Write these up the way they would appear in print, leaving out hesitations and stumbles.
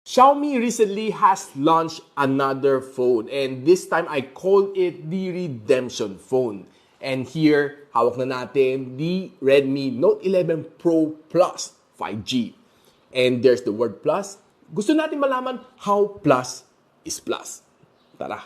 Xiaomi recently has launched another phone, and this time I call it the redemption phone. And here, hawak na natin the Redmi Note 11 Pro Plus 5G. And there's the word plus. Gusto natin malaman how plus is plus. Tara!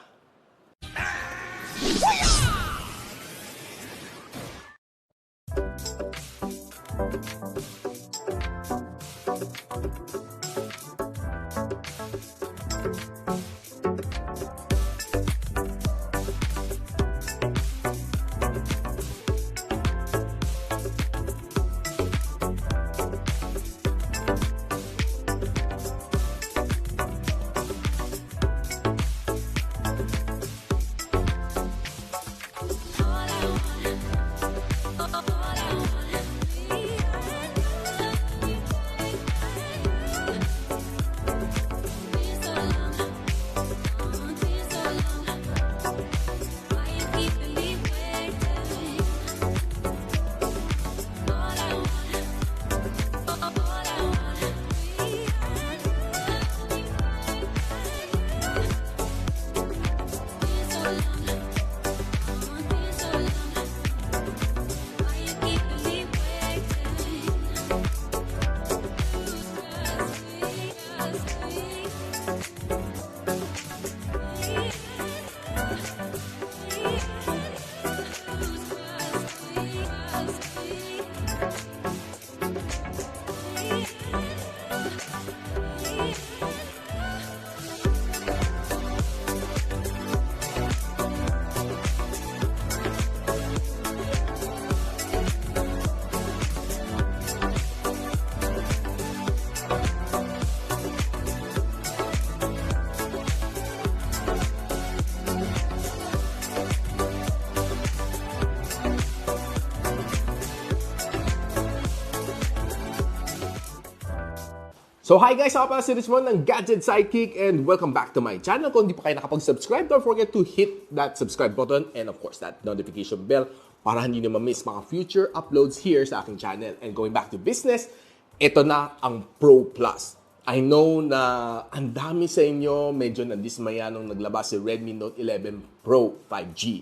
So hi guys, ako pala si Richmond ng Gadget, Sidekick, and welcome back to my channel. Kung hindi pa kayo nakapag-subscribe, don't forget to hit that subscribe button and of course that notification bell para hindi nyo ma-miss mga future uploads here sa aking channel. And going back to business, ito na ang Pro Plus. I know na ang dami sa inyo medyo nadismaya nung naglabas si Redmi Note 11 Pro 5G.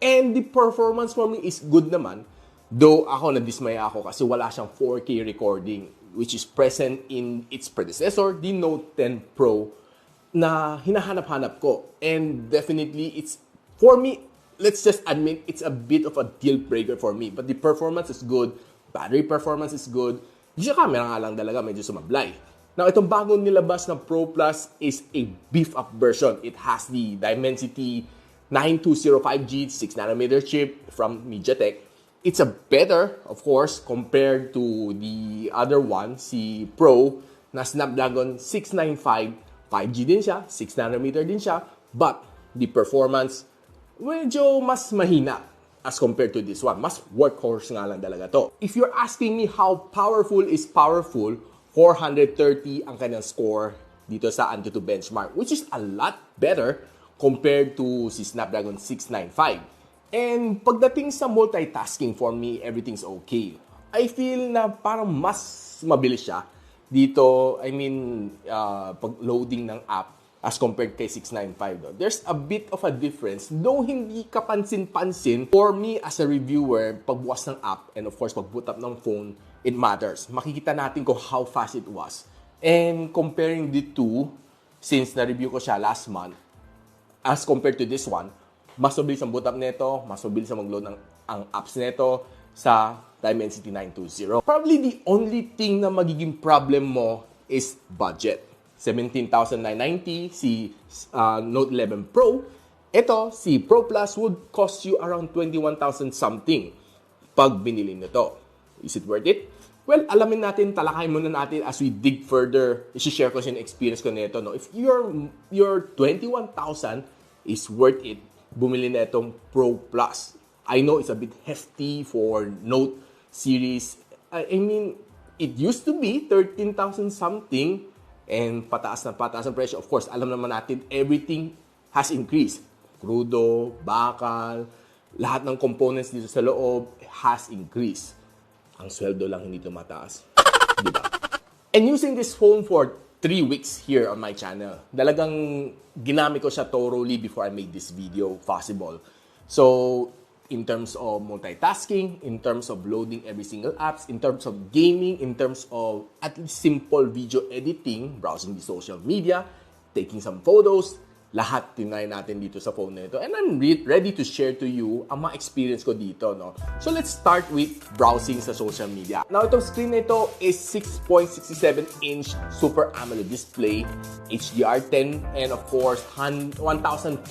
And the performance for me is good naman, though ako nadismaya ako kasi wala siyang 4K recording, which is present in its predecessor, the Note 10 Pro, na hinahanap-hanap ko. And definitely, it's, for me, let's just admit, it's a bit of a deal breaker for me. But the performance is good, battery performance is good, yung camera nga lang talaga, medyo sumablay. Now, itong bagong nilabas na Pro Plus is a beef-up version. It has the Dimensity 9205G 6nm chip from MediaTek. It's a better, of course, compared to the other one, si Pro, na Snapdragon 695. 5G din siya, 6nm din siya, but the performance, medyo mas mahina as compared to this one. Mas workhorse nga lang talaga to. If you're asking me how powerful is powerful, 430 ang kanyang score dito sa AnTuTu benchmark, which is a lot better compared to si Snapdragon 695. And pagdating sa multitasking, for me, everything's okay. I feel na parang mas mabilis siya dito, pag loading ng app as compared kay 695. No? There's a bit of a difference, though hindi kapansin-pansin. For me, as a reviewer, pagbukas ng app, and of course, pag-boot up ng phone, it matters. Makikita natin kung how fast it was. And comparing the two, since na-review ko siya last month, as compared to this one, mas mabilis ang boot up nito, mas mabilis ang mag-load ang apps nito sa Dimensity 920. Probably the only thing na magiging problem mo is budget. 17,990 si Note 11 Pro. Ito, si Pro Plus would cost you around 21,000 something pag binili nito. Is it worth it? Well, alamin natin, talakayin muna natin as we dig further. I-share ko yung experience ko nito. No? If your 21,000 is worth it, bumili na itong Pro Plus. I know it's a bit hefty for Note series. It used to be 13,000 something and pataas na pataas ang presyo. Of course, alam naman natin, everything has increased. Crudo, bakal, lahat ng components dito sa loob has increased. Ang sweldo lang hindi tumataas. Diba? And using this phone for 3 weeks here on my channel. Talagang ginamit ko siya thoroughly before I made this video possible. So, in terms of multitasking, in terms of loading every single apps, in terms of gaming, in terms of at least simple video editing, browsing the social media, taking some photos, lahat tinry natin dito sa phone na ito. And I'm ready to share to you ang mga experience ko dito, no? So let's start with browsing sa social media. Now, itong screen na ito is 6.67-inch Super AMOLED display, HDR10, and of course, 1,200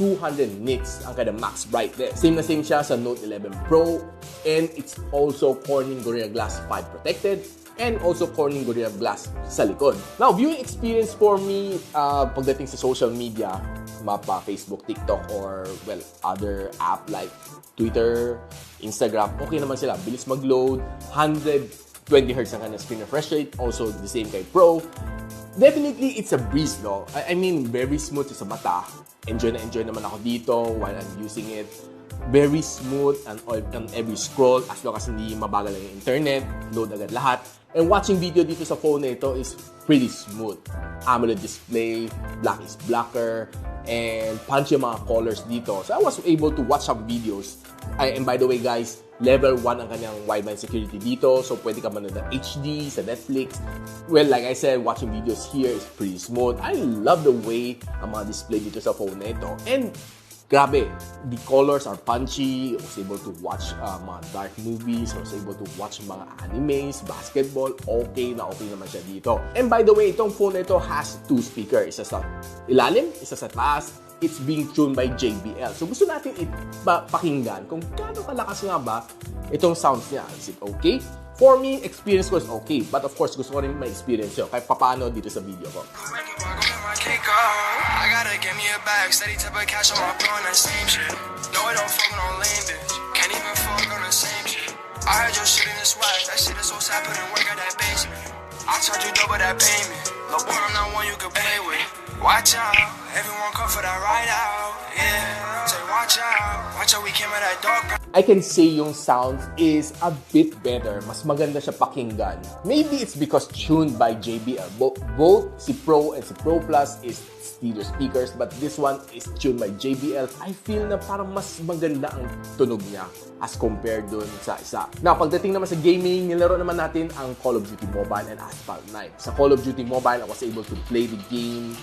nits ang kada max brightness. Same na same siya sa Note 11 Pro, and it's also Corning Gorilla Glass 5 protected, and also Corning Gorilla Glass sa likod. Now, viewing experience for me, pagdating sa social media, mapa, Facebook, TikTok, or, well, other app like Twitter, Instagram, okay naman sila. Bilis mag-load, 120Hz ang kanyang screen refresh rate, also the same kay Pro. Definitely, it's a breeze, no? I mean, very smooth sa mata. Enjoy naman ako dito while I'm using it. Very smooth and on every scroll, as long as hindi mabagal ang internet, load agad lahat. And watching video dito sa phone na ito is pretty smooth. AMOLED display, black is blacker, and punchy yung mga colors dito. So I was able to watch some videos. And by the way guys, level 1 ang kanyang wideband security dito. So pwede ka manood ng HD sa Netflix. Well, like I said, watching videos here is pretty smooth. I love the way ang mga display dito sa phone na ito. And grabe, the colors are punchy. I was able to watch mga dark movies. I was able to watch mga animes, basketball. Okay naman siya dito. And by the way, itong phone na ito has 2 speakers. Isa sa ilalim, isa sa taas. It's being tuned by JBL. So gusto natin pakinggan kung gaano kalakas nga ba itong sounds niya. Is it okay? For me, experience ko is okay. But of course, gusto ko rin ma-experience yun. Kahit papaano dito sa video ko. I gotta get me a bag, steady type of cash on my bro on that same shit. No, I don't fuck with no lame bitch. Can't even fuck on the same shit. I heard your shit in the swag, that shit is so sad, put in work at that basement. I charge you double that payment. Look, boy, I'm not one you can play with. Watch out, everyone come for that ride out. Yeah, say watch out we came at that dog. I can say yung sound is a bit better. Mas maganda siya pakinggan. Maybe it's because tuned by JBL. Both si Pro and si Pro Plus is stereo speakers, but this one is tuned by JBL. I feel na parang mas maganda ang tunog niya as compared dun sa isa. Now, pagdating naman sa gaming, nilaro naman natin ang Call of Duty Mobile and Asphalt 9. Sa Call of Duty Mobile, I was able to play the game.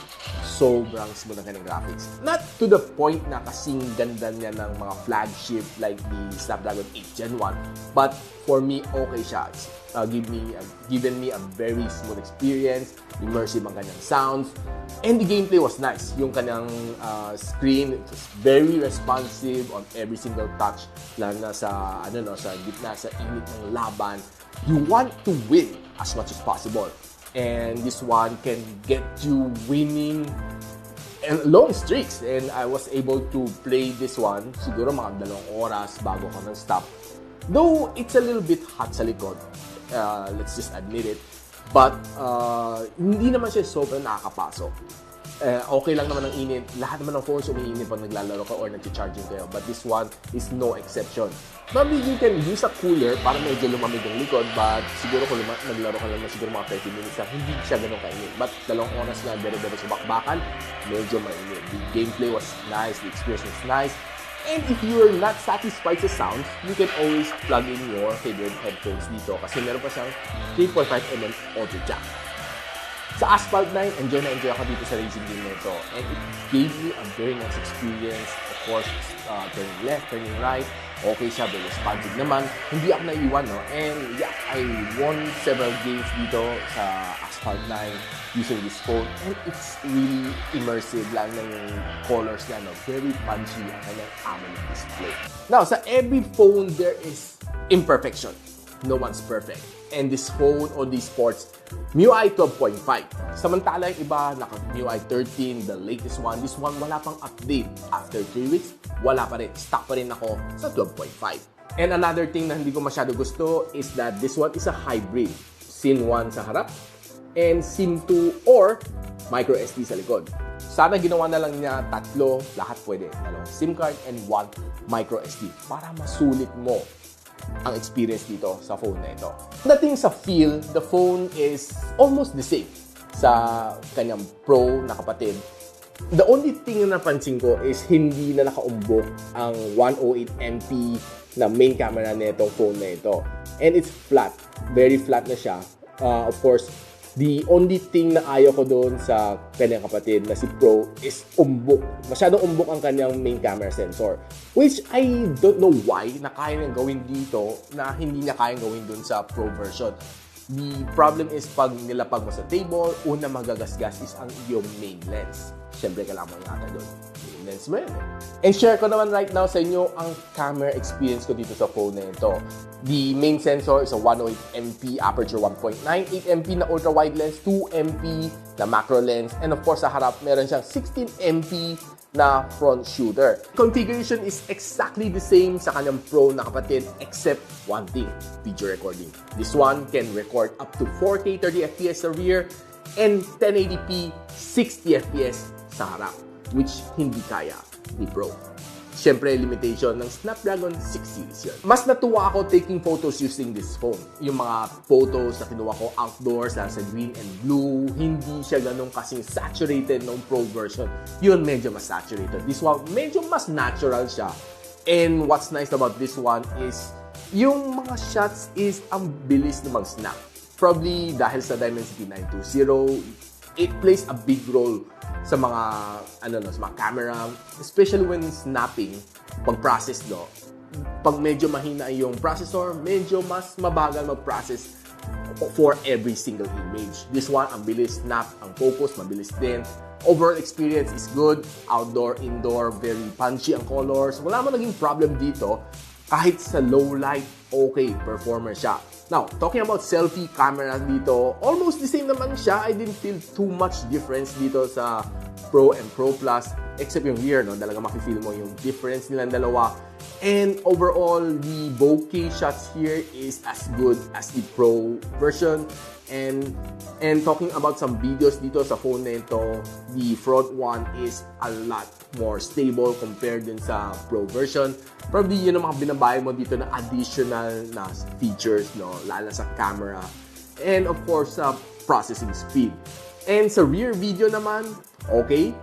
Sobrang smooth ang kanyang graphics. Not to the point na kasing ganda niya ng mga flagship like the Snapdragon 8 Gen 1. But for me, okay siya. It's given me a very smooth experience, immersive ang kanyang sounds, and the gameplay was nice. Yung kanyang screen, it was very responsive on every single touch, lalo na sa, sa gitna, sa init ng laban. You want to win as much as possible. And this one can get you winning and long streaks. And I was able to play this one siguro mga 2 oras bago ko nang stop. Though it's a little bit hot sa likod, let's just admit it. But hindi naman siya sobrang nakakapasok. Okay lang naman ang init. Lahat naman ng phones umiinit pag naglalaro ka or nag-charging kayo. But this one is no exception. Maybe you can use a cooler para medyo lumamig ang likod. But siguro kung naglaro ka lang siguro mga 30 minutes lang, hindi siya ganun kainit. But 2 oras na dere-dere sa bakbakan, medyo mainit. The gameplay was nice. The experience was nice. And if you're not satisfied sa sounds, you can always plug in your favorite headphones dito kasi meron pa siyang 3.5mm audio jack. Sa Asphalt 9, enjoy ako dito sa racing game na ito. And it gave me a very nice experience. Of course, turning left, turning right. Okay siya, very responsive naman. Hindi ako naiwan, no? And yeah, I won several games dito sa Asphalt 9 using this phone. And it's really immersive lang na yung colors niya, no? Very punchy ang kanyang AMOLED display. Now, sa every phone, there is imperfection. No one's perfect. And this phone or these ports, MIUI 12.5. Samantala yung iba, naka-MIUI 13, the latest one. This one, wala pang update. After 3 weeks, wala pa rin. Stuck pa rin ako sa 12.5. And another thing na hindi ko masyado gusto is that this one is a hybrid. SIM 1 sa harap and SIM 2 or micro SD sa likod. Sana ginawa na lang niya 3, lahat pwede. 2 SIM card and 1 micro SD para masulit mo ang experience dito sa phone na ito. Dating sa feel, the phone is almost the same. sa kanyang Pro na kapatid. The only thing na napansin ko is hindi na nakaumbok ang 108MP na main camera nitong phone na ito. And it's flat. Very flat na siya. Of course, the only thing na ayaw ko doon sa kanyang kapatid na si Pro is umbok. Masyadong umbok ang kanyang main camera sensor. Which I don't know why na kaya niyang gawin dito na hindi niya kayang gawin doon sa Pro version. The problem is pag nilapag mo sa table, una magagasgas is ang iyong main lens. Siyempre, kailangan mo ingatan doon. Main lens mo yun. And share ko naman right now sa inyo ang camera experience ko dito sa phone na ito. The main sensor is a 108MP aperture 1.9, 8MP na ultra-wide lens, 2MP na macro lens, and of course sa harap meron siyang 16MP na front shooter. Configuration is exactly the same sa kanyang Pro na kapatid except one thing, video recording. This one can record up to 4K 30fps sa rear and 1080p 60fps sa harap, which hindi kaya ni Pro. Siyempre, limitation ng Snapdragon 6 series yun. Mas natuwa ako taking photos using this phone. Yung mga photos na kinuha ko outdoors, sa green and blue, hindi siya ganun kasing saturated ng Pro version. Yun, medyo mas saturated. This one, medyo mas natural siya. And what's nice about this one is, yung mga shots is ang bilis na mag-snap. Probably dahil sa Dimensity 920, it plays a big role sa mga sa mga camera, especially when snapping, pag-process pag medyo mahina yung processor, medyo mas mabagal mag-process for every single image. This one, ang bilis snap, ang focus, mabilis din. Overall experience is good, outdoor, indoor, very punchy ang colors. Wala mo naging problem dito. Kahit sa low light, okay, performer siya. Now, talking about selfie camera dito, almost the same naman siya. I didn't feel too much difference dito sa Pro and Pro Plus, except yung rear, talaga makifeel mo yung difference nilang dalawa. And overall, the bokeh shots here is as good as the Pro version. And talking about some videos dito sa phone na ito, the front one is a lot more stable compared din sa Pro version. Probably yun ang mga binabayan mo dito na additional na features, lalo sa camera. And of course, sa processing speed. And sa rear video naman, okay.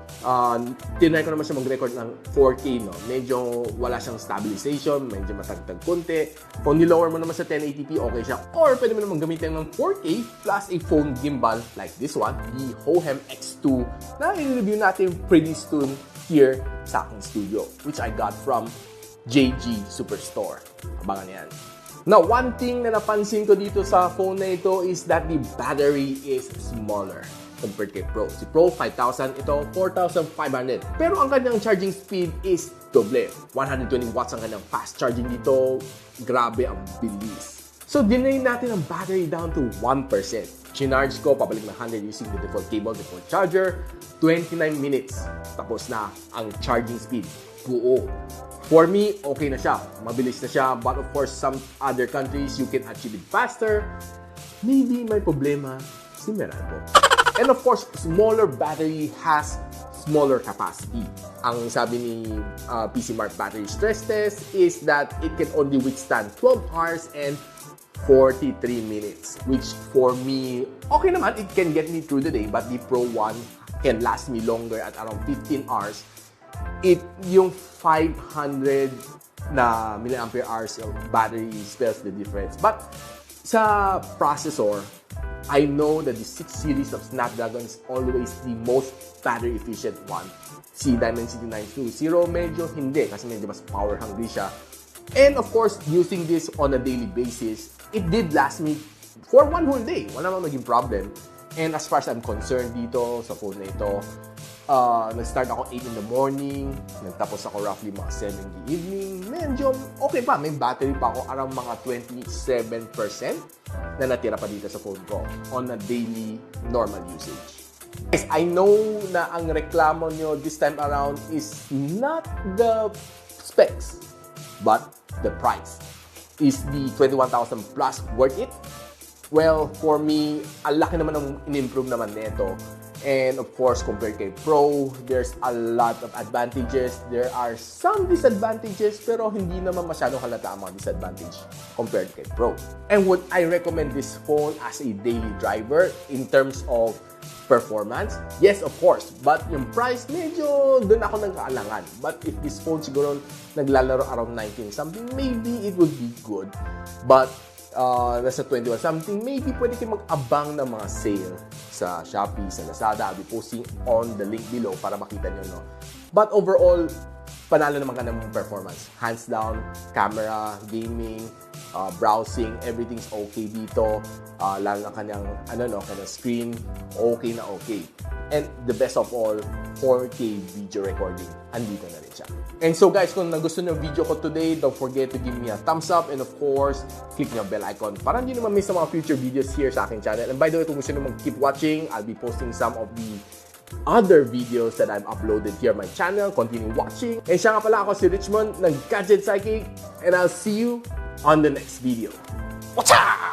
Tinry ko naman siya mag-record ng 4K, Medyo wala siyang stabilization, medyo matagtag konti. Kung nilower mo naman sa 1080p, okay siya. Or pwede mo naman gamitin ng 4K plus a phone gimbal like this one, the Hohem X2, na i-review natin pretty soon here sa aking studio, which I got from JG Superstore. Abangan yan. Now, one thing na napansin ko dito sa phone na ito is that the battery is smaller compared kay Pro. Si Pro, 5,000. Ito, 4,500. Pero ang kanyang charging speed is doble. 120 watts ang kanyang fast charging dito. Grabe ang bilis. So, dinay natin ang battery down to 1%. Chinarge ko, pabalik na 100 using the default cable, default charger. 29 minutes. Tapos na ang charging speed. Buo. For me, okay na siya. Mabilis na siya. But of course, some other countries, you can achieve it faster. Maybe may problema si Meralco. And of course, smaller battery has smaller capacity. Ang sabi ni PC Mark battery stress test is that it can only withstand 12 hours and 43 minutes. Which for me, okay naman. It can get me through the day. But the Pro 1 can last me longer at around 15 hours. Yung 500 na milliampere hours of battery spells the difference. But sa processor, I know that the 6 series of Snapdragon is always the most battery efficient one. Si Dimensity 920 medyo hindi kasi medyo mas power hungry siya. And of course, using this on a daily basis, it did last me for one whole day. Wala namang naging problem. And as far as I'm concerned dito sa phone na ito, nag-start ako 8 in the morning, nagtapos ako roughly mga 7 in the evening. Medyo okay pa, may battery pa ako around mga 27% na natira pa dito sa phone ko on a daily normal usage. Guys, I know na ang reklamo nyo this time around is not the specs, but the price. Is the 21,000 plus worth it? Well, for me, ang laki naman ng in-improve naman nito. And of course, compared kay Pro, there's a lot of advantages. There are some disadvantages, pero hindi naman masyadong halata ang mga disadvantage compared kay Pro. And would I recommend this phone as a daily driver in terms of performance? Yes, of course. But yung price, medyo doon ako nagkaalangan. But if this phone siguro naglalaro around 19 something, maybe it would be good. But nasa 21 something, maybe pwede kayo mag-abang ng mga sale sa Shopee, sa Lazada. I'll be posting on the link below para makita nyo, no? But overall, panalo naman ka ng performance. Hands down, camera, gaming, browsing, everything's okay dito. Lalo na kanyang, kanyang screen, okay na okay. And the best of all, 4K video recording. Andito na rin siya. And so guys, kung nagustuhan yung video ko today, don't forget to give me a thumbs up and of course, click yung bell icon para hindi naman miss sa mga future videos here sa aking channel. And by the way, kung gusto nyo mag-keep watching, I'll be posting some of the other videos that I've uploaded here on my channel. Continue watching. And siya nga pala, ako si Richmond ng Gadget Sidekick and I'll see you on the next video. What's up?